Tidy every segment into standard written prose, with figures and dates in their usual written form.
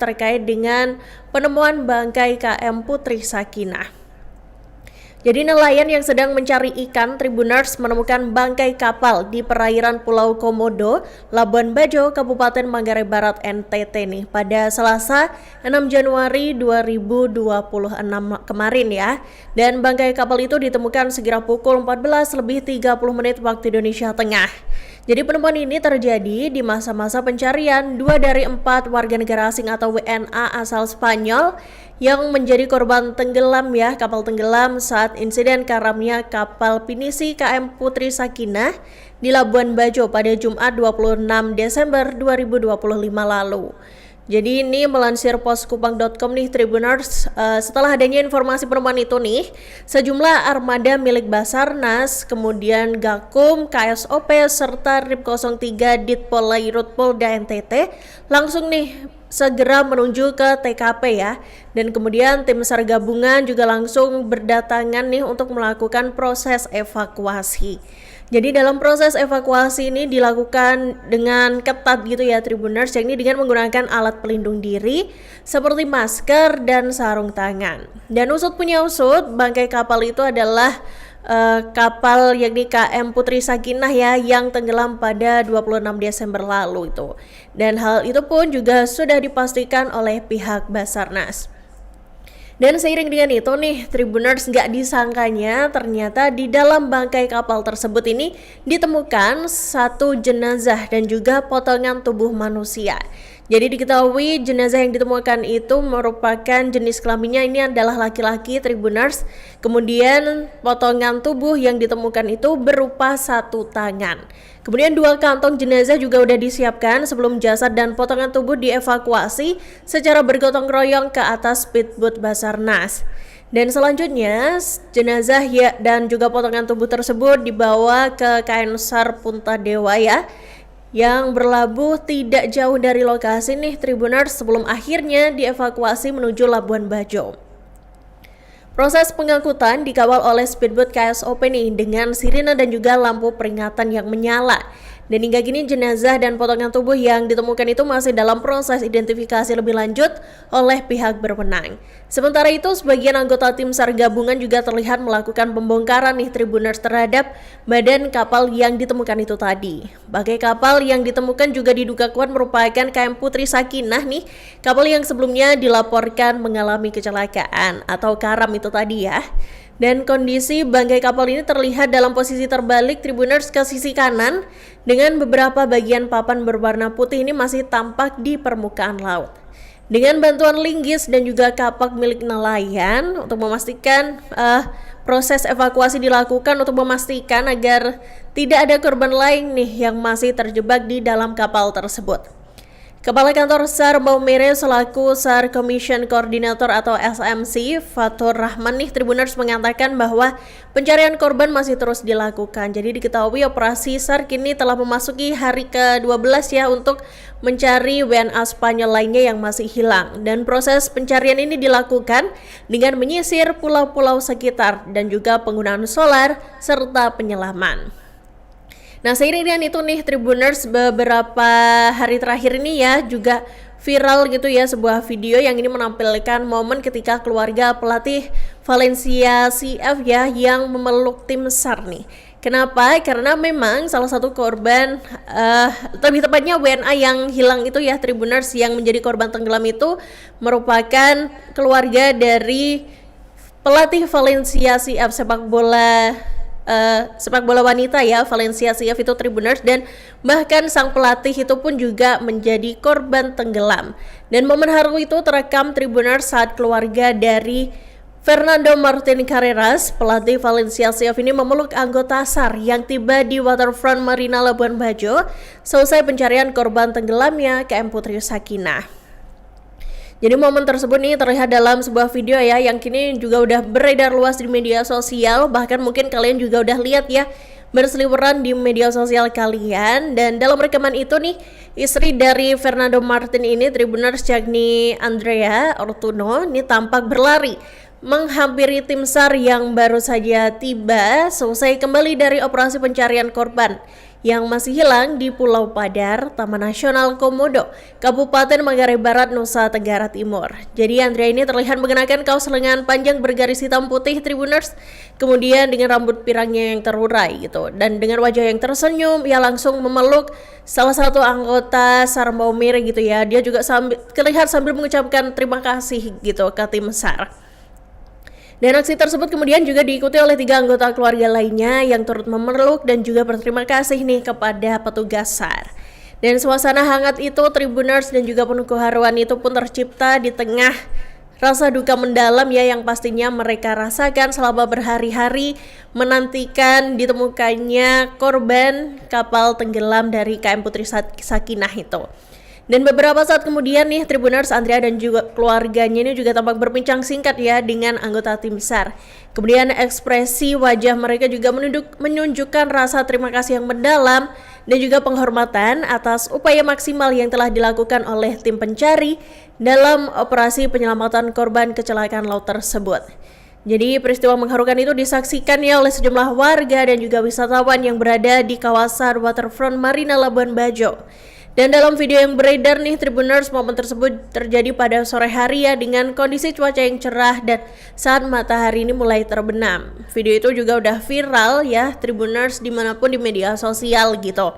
terkait dengan penemuan bangkai KM Putri Sakinah. Jadi nelayan yang sedang mencari ikan Tribuners menemukan bangkai kapal di perairan Pulau Komodo, Labuan Bajo, Kabupaten Manggarai Barat, NTT nih pada Selasa 6 Januari 2026 kemarin ya. Dan bangkai kapal itu ditemukan sekira pukul 14:30 waktu Indonesia Tengah. Jadi penemuan ini terjadi di masa-masa pencarian 2 dari 4 warga negara asing atau WNA asal Spanyol yang menjadi korban tenggelam ya, kapal tenggelam saat insiden karamnya kapal pinisi KM Putri Sakinah di Labuan Bajo pada Jumat 26 Desember 2025 lalu. Jadi ini melansir poskupang.com nih Tribuners, setelah adanya informasi penemuan itu nih, sejumlah armada milik Basarnas, kemudian Gakum, KSOP, serta RIP 03 Ditpol Lairut Polda NTT langsung nih segera menuju ke TKP ya. Dan kemudian tim SAR gabungan juga langsung berdatangan nih untuk melakukan proses evakuasi. Jadi dalam proses evakuasi ini dilakukan dengan ketat gitu ya Tribuners, yakni dengan menggunakan alat pelindung diri seperti masker dan sarung tangan. Dan usut punya usut, bangkai kapal itu adalah kapal yakni KM Putri Sakinah ya yang tenggelam pada 26 Desember lalu itu. Dan hal itu pun juga sudah dipastikan oleh pihak Basarnas. Dan seiring dengan itu nih Tribuners, gak disangkanya ternyata di dalam bangkai kapal tersebut ini ditemukan satu jenazah dan juga potongan tubuh manusia. Jadi diketahui jenazah yang ditemukan itu merupakan jenis kelaminnya ini adalah laki-laki Tribuners. Kemudian potongan tubuh yang ditemukan itu berupa satu tangan. Kemudian 2 kantong jenazah juga udah disiapkan sebelum jasad dan potongan tubuh dievakuasi secara bergotong royong ke atas speedboat Basarnas. Dan selanjutnya jenazah ya dan juga potongan tubuh tersebut dibawa ke KN SAR Punta Dewa ya, yang berlabuh tidak jauh dari lokasi nih Tribuners sebelum akhirnya dievakuasi menuju Labuan Bajo. Proses pengangkutan dikawal oleh speedboat KSOP nih dengan sirine dan juga lampu peringatan yang menyala. Dan hingga kini jenazah dan potongan tubuh yang ditemukan itu masih dalam proses identifikasi lebih lanjut oleh pihak berwenang. Sementara itu sebagian anggota tim SAR gabungan juga terlihat melakukan pembongkaran nih Tribuners terhadap badan kapal yang ditemukan itu tadi. Bangkai kapal yang ditemukan juga diduga kuat merupakan KM Putri Sakinah nih, kapal yang sebelumnya dilaporkan mengalami kecelakaan atau karam itu tadi ya. Dan kondisi bangkai kapal ini terlihat dalam posisi terbalik Tribuners ke sisi kanan dengan beberapa bagian papan berwarna putih ini masih tampak di permukaan laut. Dengan bantuan linggis dan juga kapak milik nelayan untuk memastikan proses evakuasi dilakukan untuk memastikan agar tidak ada korban lain nih yang masih terjebak di dalam kapal tersebut. Kepala Kantor SAR Maumere selaku SAR Commission Coordinator atau SMC Fatur Rahman nih Tribuners mengatakan bahwa pencarian korban masih terus dilakukan. Jadi diketahui operasi SAR kini telah memasuki hari ke-12 ya untuk mencari WNA Spanyol lainnya yang masih hilang. Dan proses pencarian ini dilakukan dengan menyisir pulau-pulau sekitar dan juga penggunaan solar serta penyelaman. Nah seiring dengan itu nih Tribuners, beberapa hari terakhir ini ya juga viral gitu ya sebuah video yang ini menampilkan momen ketika keluarga pelatih Valencia CF ya yang memeluk tim SAR nih. Kenapa? Karena memang salah satu korban, lebih tepatnya WNA yang hilang itu ya Tribuners, yang menjadi korban tenggelam itu merupakan keluarga dari pelatih Valencia CF sepak bola wanita ya Valencia CF itu Tribuners, dan bahkan sang pelatih itu pun juga menjadi korban tenggelam. Dan momen haru itu terekam Tribuners saat keluarga dari Fernando Martin Carreras, pelatih Valencia CF ini memeluk anggota SAR yang tiba di waterfront Marina Labuan Bajo selesai pencarian korban tenggelamnya KM Putri Sakinah. Jadi momen tersebut nih terlihat dalam sebuah video ya yang kini juga udah beredar luas di media sosial. Bahkan mungkin kalian juga udah lihat ya berseliweran di media sosial kalian. Dan dalam rekaman itu nih istri dari Fernando Martin ini Tribuners yakni Andrea Ortuno ini tampak berlari menghampiri tim SAR yang baru saja tiba selesai kembali dari operasi pencarian korban yang masih hilang di Pulau Padar, Taman Nasional Komodo, Kabupaten Manggarai Barat, Nusa Tenggara Timur. Jadi Andrea ini terlihat mengenakan kaos lengan panjang bergaris hitam putih Tribuners, kemudian dengan rambut pirangnya yang terurai gitu, dan dengan wajah yang tersenyum, ia langsung memeluk salah satu anggota SAR Maumere gitu ya. Dia juga terlihat sambil mengucapkan terima kasih gitu ke tim SAR. Dan aksi tersebut kemudian juga diikuti oleh 3 anggota keluarga lainnya yang turut memeluk dan juga berterima kasih nih kepada petugas SAR. Dan suasana hangat itu, Tribuners, dan juga penuh keharuan itu pun tercipta di tengah rasa duka mendalam ya yang pastinya mereka rasakan selama berhari-hari menantikan ditemukannya korban kapal tenggelam dari KM Putri Sakinah itu. Dan beberapa saat kemudian nih Tribuners, Andrea dan juga keluarganya ini juga tampak berbincang singkat ya dengan anggota tim SAR. Kemudian ekspresi wajah mereka juga menunjukkan rasa terima kasih yang mendalam dan juga penghormatan atas upaya maksimal yang telah dilakukan oleh tim pencari dalam operasi penyelamatan korban kecelakaan laut tersebut. Jadi peristiwa mengharukan itu disaksikan ya oleh sejumlah warga dan juga wisatawan yang berada di kawasan waterfront Marina Labuan Bajo. Dan dalam video yang beredar nih Tribuners, momen tersebut terjadi pada sore hari ya dengan kondisi cuaca yang cerah dan saat matahari ini mulai terbenam. Video itu juga udah viral ya Tribuners dimanapun di media sosial gitu.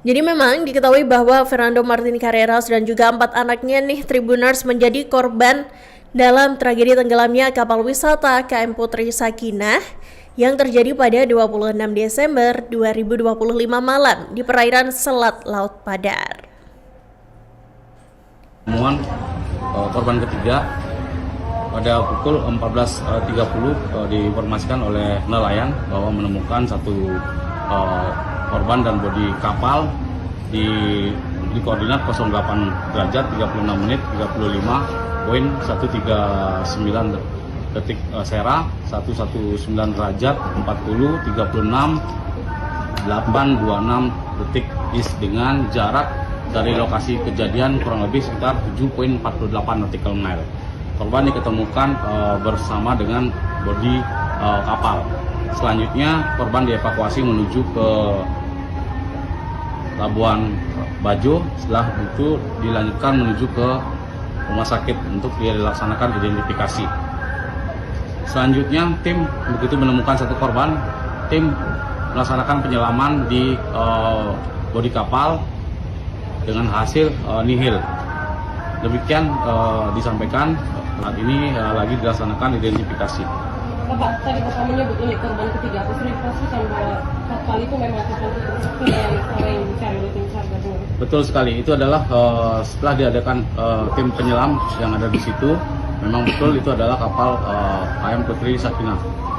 Jadi memang diketahui bahwa Fernando Martin Carreras dan juga 4 anaknya nih Tribuners menjadi korban dalam tragedi tenggelamnya kapal wisata KM Putri Sakinah yang terjadi pada 26 Desember 2025 malam di perairan Selat Laut Padar. Temuan korban ketiga pada pukul 14.30 diinformasikan oleh nelayan bahwa menemukan satu korban dan bodi kapal di koordinat 08 derajat 36 menit 35.139 detik sera, 119 derajat 40 36 826 detik is dengan jarak dari lokasi kejadian kurang lebih sekitar 7.48 nautical mile. Korban diketemukan bersama dengan bodi kapal. Selanjutnya korban dievakuasi menuju ke Labuan Bajo. Setelah itu dilanjutkan menuju ke rumah sakit untuk dilaksanakan identifikasi. Selanjutnya tim begitu menemukan satu korban, tim melaksanakan penyelaman di bodi kapal dengan hasil nihil. Demikian disampaikan. Saat ini lagi dilaksanakan identifikasi. Bapak tadi Bapak menyebut ini korban ketiga, apa sudah dipastikan bahwa kapal itu memang kapal Putri Sakinah yang selain dicari oleh tim SAR gabungan? Betul sekali, itu adalah setelah diadakan tim penyelam yang ada di situ. Memang betul itu adalah kapal KM Putri Sakinah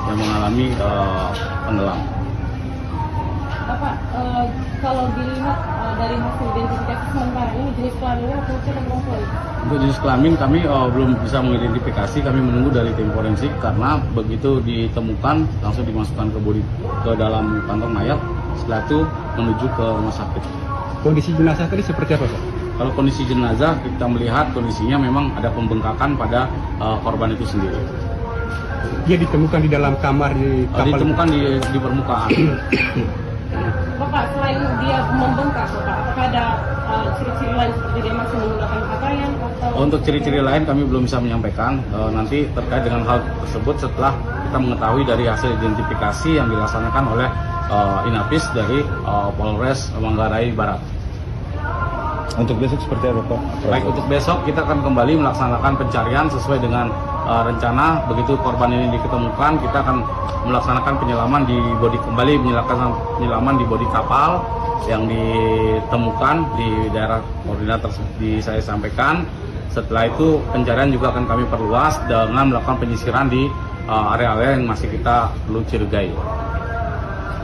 yang mengalami tenggelam. Bapak, kalau dilihat dari hasil identifikasi sementara ini jenis kelaminnya atau perempuan? Untuk jenis kelamin kami belum bisa mengidentifikasi, kami menunggu dari tim forensik karena begitu ditemukan langsung dimasukkan ke dalam kantong mayat, setelah itu menuju ke rumah sakit. Kondisi jenazah tadi seperti apa, Pak? Kalau kondisi jenazah kita melihat kondisinya memang ada pembengkakan pada korban itu sendiri. Dia ditemukan di dalam kamar di kapal? Ditemukan di permukaan. Bapak, selain dia membengkak, Bapak, apakah ada ciri-ciri lain seperti dia masih menggunakan pakaian atau? Untuk ciri-ciri lain kami belum bisa menyampaikan. Nanti terkait dengan hal tersebut setelah kita mengetahui dari hasil identifikasi yang dilaksanakan oleh Inapis dari Polres Manggarai Barat. Untuk besok seperti apa, Pak? Baik, untuk besok kita akan kembali melaksanakan pencarian sesuai dengan rencana. Begitu korban ini diketemukan, kita akan melaksanakan penyelaman melaksanakan penyelaman di bodi kapal yang ditemukan di daerah koordinat tersebut saya sampaikan. Setelah itu pencarian juga akan kami perluas dengan melakukan penyisiran di area-area yang masih kita perlu curigai.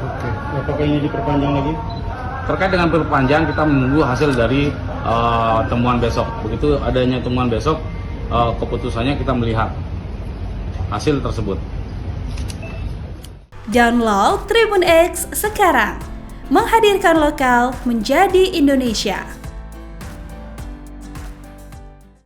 Oke. Apakah ini diperpanjang lagi? Terkait dengan perpanjangan kita menunggu hasil dari temuan besok. Begitu adanya temuan besok, keputusannya kita melihat hasil tersebut. Download Tribun X sekarang, menghadirkan lokal menjadi Indonesia.